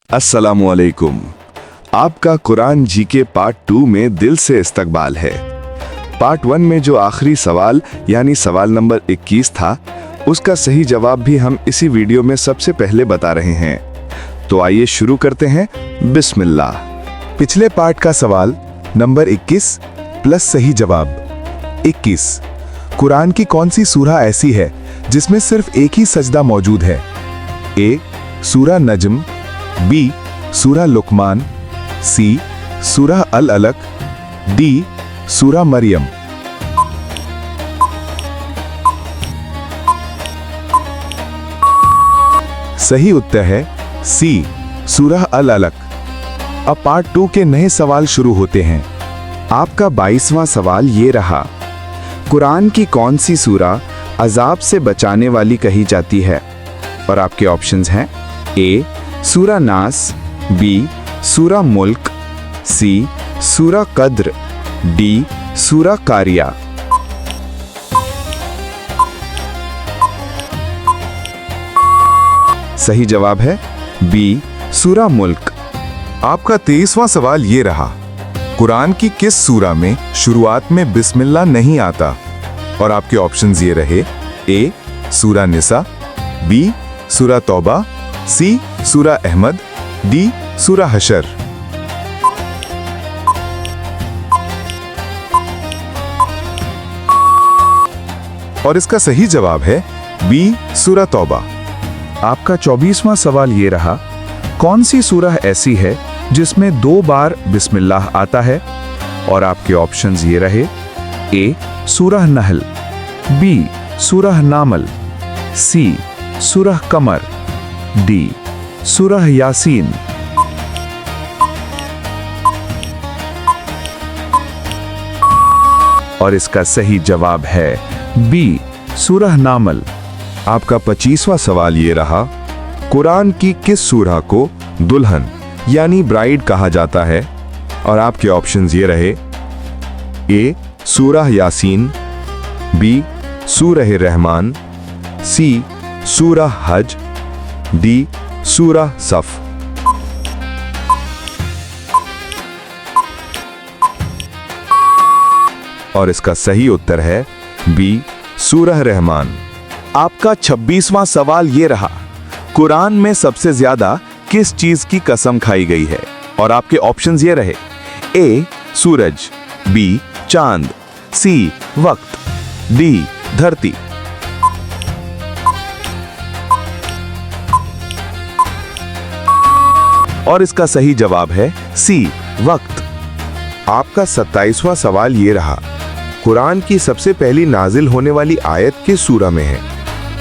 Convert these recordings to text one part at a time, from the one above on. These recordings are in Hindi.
अस्सलामुअलैकुम। आपका कुरान जीके पार्ट 2 में दिल से इस्तकबाल है। पार्ट 1 में जो आखिरी सवाल यानी सवाल नंबर 21 था, उसका सही जवाब भी हम इसी वीडियो में सबसे पहले बता रहे हैं। तो आइए शुरू करते हैं। बिस्मिल्लाह। पिछले पार्ट का सवाल नंबर 21 प्लस सही जवाब 21। कुरान की कौन सी सूरा ऐसी है जिसमें सिर्फ एक ही सजदा मौजूद है? ए सूरा नज्म, बी सूरा लुकमान, सी सूरा अल अलक, डी सूरा मरियम। सही उत्तर है सी सूरा अल अलक। अब पार्ट 2 के नए सवाल शुरू होते हैं। आपका 22वां सवाल ये रहा, कुरान की कौन सी सूरा अजाब से बचाने वाली कही जाती है? और आपके ऑप्शंस हैं ए सूरा नास, बी सूरा मुल्क, सी सूरा कद्र, डी सूरा कारिया। सही जवाब है बी सूरा मुल्क। आपका 23वां सवाल ये रहा, कुरान की किस सूरा में शुरुआत में बिस्मिल्लाह नहीं आता? और आपके ऑप्शंस ये रहे ए सूरा निसा, बी सूरा तौबा, सी सूरा अहमद, डी सूरा हशर। और इसका सही जवाब है बी सूरा तौबा। आपका 24वां सवाल ये रहा, कौन सी सूरा ऐसी है जिसमें 2 बार बिस्मिल्लाह आता है? और आपके ऑप्शंस ये रहे ए सूरह नहल, बी सूरह नामल, सी सूरह कमर, डी सूरह यासीन। और इसका सही जवाब है बी सूरह नामल। आपका 25वां सवाल ये रहा, कुरान की किस सूरा को दुल्हन यानी ब्राइड कहा जाता है? और आपके ऑप्शंस ये रहे ए सूरह यासीन, बी सूरह रहमान, सी सूरह हज, डी सूरह सफ। और इसका सही उत्तर है बी सूरह रहमान। आपका 26वां सवाल ये रहा, कुरान में सबसे ज्यादा किस चीज की कसम खाई गई है? और आपके ऑप्शंस ये रहे ए सूरज, बी चांद, सी वक्त, डी धरती। और इसका सही जवाब है सी वक्त। आपका 27वां सवाल ये रहा, कुरान की सबसे पहली नाजिल होने वाली आयत किस सूरा में है?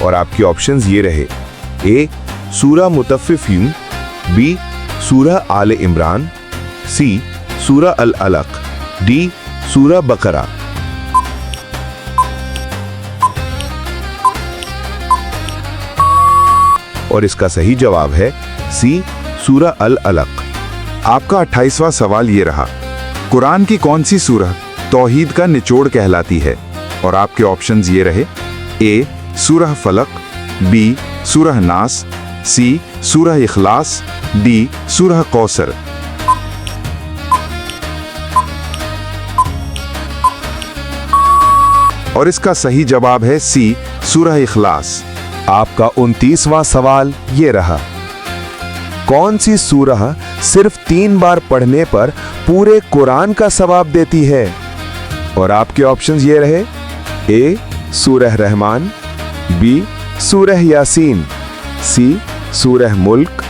और आपके ऑप्शंस ये रहे ए सूरा मुतफ्फिफीन, बी सूरा आले इमरान, सी सूरा अल अलक, डी सूरा बकरा। और इसका सही जवाब है सी सूरा अल अलक। आपका 28वां सवाल ये रहा, कुरान की कौन सी सूरह तौहीद का निचोड़ कहलाती है? और आपके ऑप्शंस ये रहे ए सूरह फलक, बी सूरह नास, सी सूरह इखलास, डी सूरह कौसर। और इसका सही जवाब है सी सूरह इखलास। आपका 29वां सवाल ये रहा, कौन सी सूरह सिर्फ 3 बार पढ़ने पर पूरे कुरान का सवाब देती है? और आपके ऑप्शंस ये रहे ए सूरह रहमान, बी सूरह यासीन, सी सूरह मुल्क,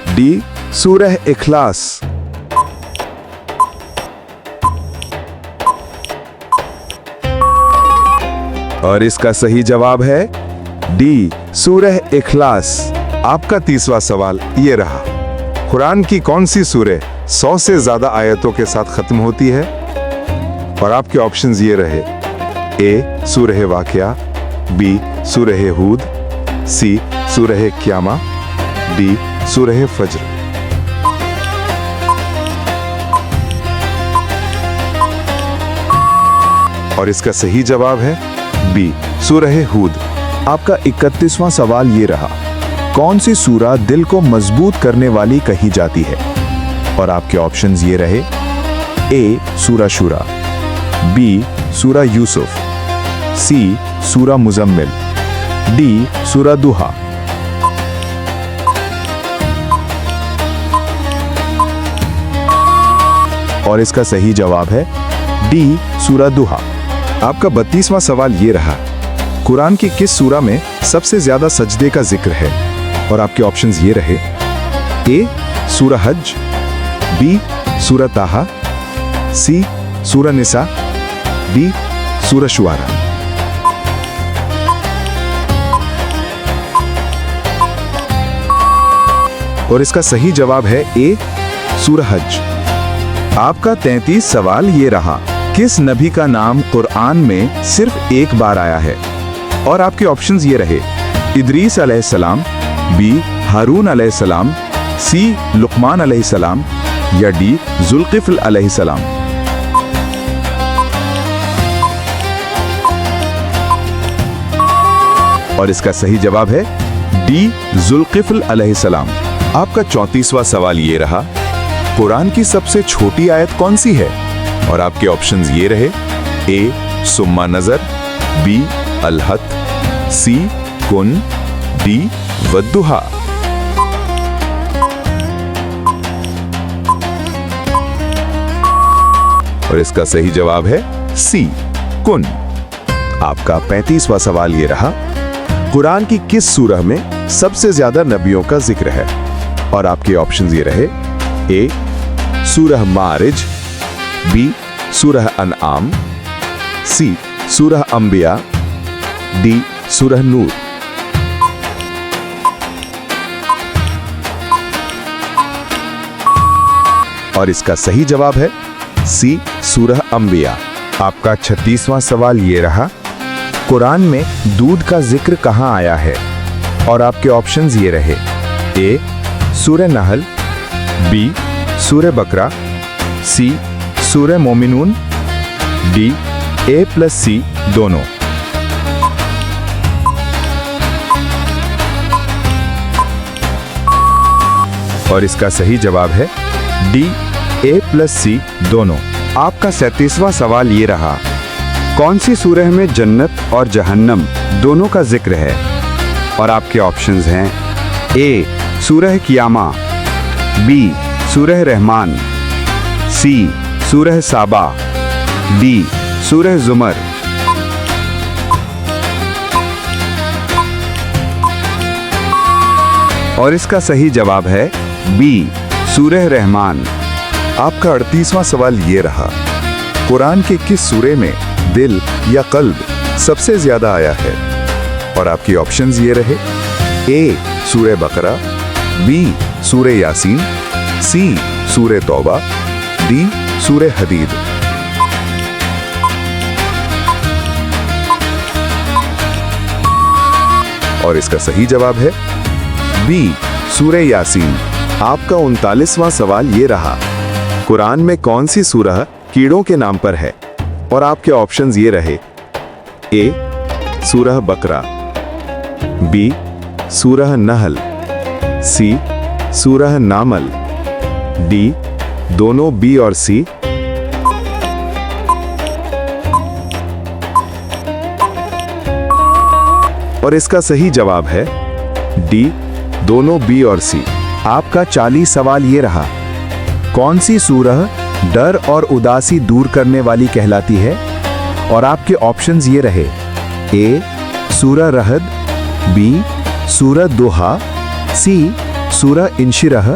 डी सूरह इखलास। और इसका सही जवाब है डी सूरह इखलास। आपका 30वां सवाल ये रहा, कुरान की कौन सी सूरह 100 से ज्यादा आयतों के साथ खत्म होती है? और आपके ऑप्शंस ये रहे ए सूरह वाक़िया, बी सूरह हूद, सी सूरह क़यामा, डी सूरह फज्र। और इसका सही जवाब है बी सूरह हूद। आपका 31वां सवाल ये रहा, कौन सी सूरा दिल को मजबूत करने वाली कही जाती है? और आपके ऑप्शंस ये रहे। ए सूरा शुरा, बी सूरा यूसुफ, सी सूरा मुजम्मिल, डी सूरा दुहा। और इसका सही जवाब है डी सूरा दुहा। आपका 32वां सवाल ये रहा, कुरान की किस सूरा में सबसे ज्यादा सजदे का जिक्र है? और आपके ऑप्शंस ये रहे। ए सूरा हज, बी सूरा ताहा, सी सूरा निसा, डी सूरा शुआरा। और इसका सही जवाब है ए सूरा हज। आपका 33 सवाल ये रहा, किस नबी का नाम कुरान में सिर्फ एक बार आया है? और आपके ऑप्शंस ये रहे। इदरीस अलैहिस्सलाम, बी हारून अलैहिस्सलाम, सी लुकमान अलैहिस्सलाम, या डी जुल्किफ्ल अलैहिस्सलाम। और इसका सही जवाब है डी जुल्किफ्ल अलैहिस्सलाम। आपका 34वां सवाल ये रहा, कुरान की सबसे छोटी आयत कौन सी है? और आपके ऑप्शंस ये रहे। ए सुम्मा नजर, बी अलहत, सी कुन, डी वद्दुहा। और इसका सही जवाब है सी कुन। आपका 35वां सवाल ये रहा, कुरान की किस सूरह में सबसे ज्यादा नबियों का जिक्र है? और आपके ऑप्शंस ये रहे। ए सूरह मारिज, बी सूरह अनआम, सी सूरह अंबिया, डी सूरह नूर। और इसका सही जवाब है सी सूरह अंबिया। आपका 36वां सवाल ये रहा, कुरान में दूध का जिक्र कहां आया है? और आपके ऑप्शंस ये रहे। ए सूरह नहल, बी सूरह बकरा, सी सूरह मोमिनून, डी ए प्लस सी दोनों। और इसका सही जवाब है डी ए प्लस सी दोनों। आपका 37वां सवाल ये रहा, कौन सी सूरह में जन्नत और जहन्नम दोनों का जिक्र है? और आपके ऑप्शंस हैं। ए सूरह कियामा, बी सूरह रहमान, सी सूरह साबा, डी सूरह जुमर। और इसका सही जवाब है बी सूरह रहमान। आपका 38वां सवाल ये रहा, कुरान के किस सूरे में दिल या कल्ब सबसे ज्यादा आया है? और आपकी ऑप्शंस ये रहे। ए सूरह बकरा, बी सूरह यासीन, सी सूरह तौबा, डी सूरह हदीद। और इसका सही जवाब है बी सूरह यासीन। आपका 39वां सवाल ये रहा, कुरान में कौन सी सूरह कीड़ों के नाम पर है? और आपके ऑप्शंस ये रहे। ए सूरह बकरा, बी सूरह नहल, सी सूरह नामल, डी दोनों बी और सी। और इसका सही जवाब है डी दोनों बी और सी। आपका 40 सवाल ये रहा, कौन सी सूरह डर और उदासी दूर करने वाली कहलाती है? और आपके ऑप्शंस ये रहे। ए सूरह रहद, बी सूरह दुहा, सी सूरह इंशिरह,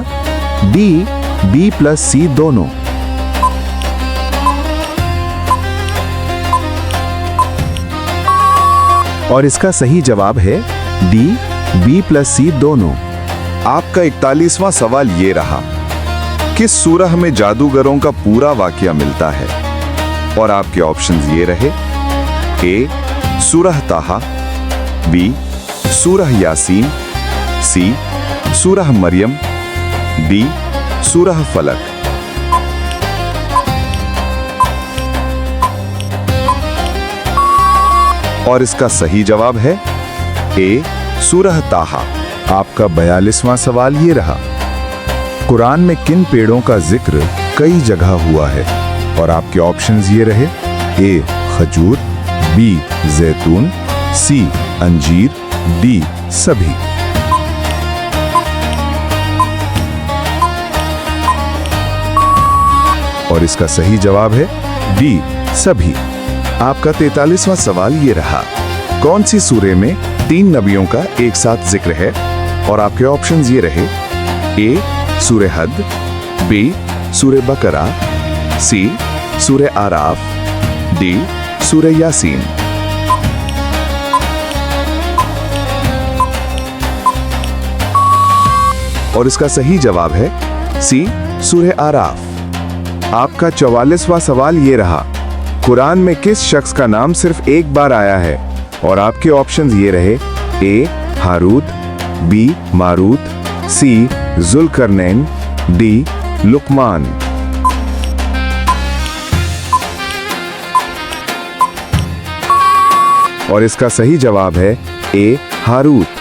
डी बी प्लस सी दोनों। और इसका सही जवाब है डी बी प्लस सी दोनों। आपका 41वां सवाल ये रहा, किस सूरह में जादूगरों का पूरा वाकया मिलता है? और आपके ऑप्शंस ये रहे। ए सूरह ताहा, बी सूरह यासीन, सी सूरह मरियम, डी सूरह फलक। और इसका सही जवाब है ए सूरह ताहा। आपका 42वां सवाल ये रहा। कुरान में किन पेड़ों का जिक्र कई जगह हुआ है? और आपके ऑप्शंस ये रहे। ए खजूर, बी जैतून, सी अंजीर, डी सभी। और इसका सही जवाब है डी सभी। आपका 43वां सवाल ये रहा। कौन सी सूरे में 3 नबियों का एक साथ जिक्र है? और आपके ऑप्शंस ये रहे। ए सूरे हद, बी सूरे बकरा, सी सूरे आराफ, डी सूरे यासीन। और इसका सही जवाब है सी सूरे आराफ। आपका 44वां सवाल ये रहा। कुरान में किस शख्स का नाम सिर्फ एक बार आया है? और आपके ऑप्शंस ये रहे। ए हारूत, बी मारूत, सी जुल्करनैन, डी लुकमान। और इसका सही जवाब है ए हारूत।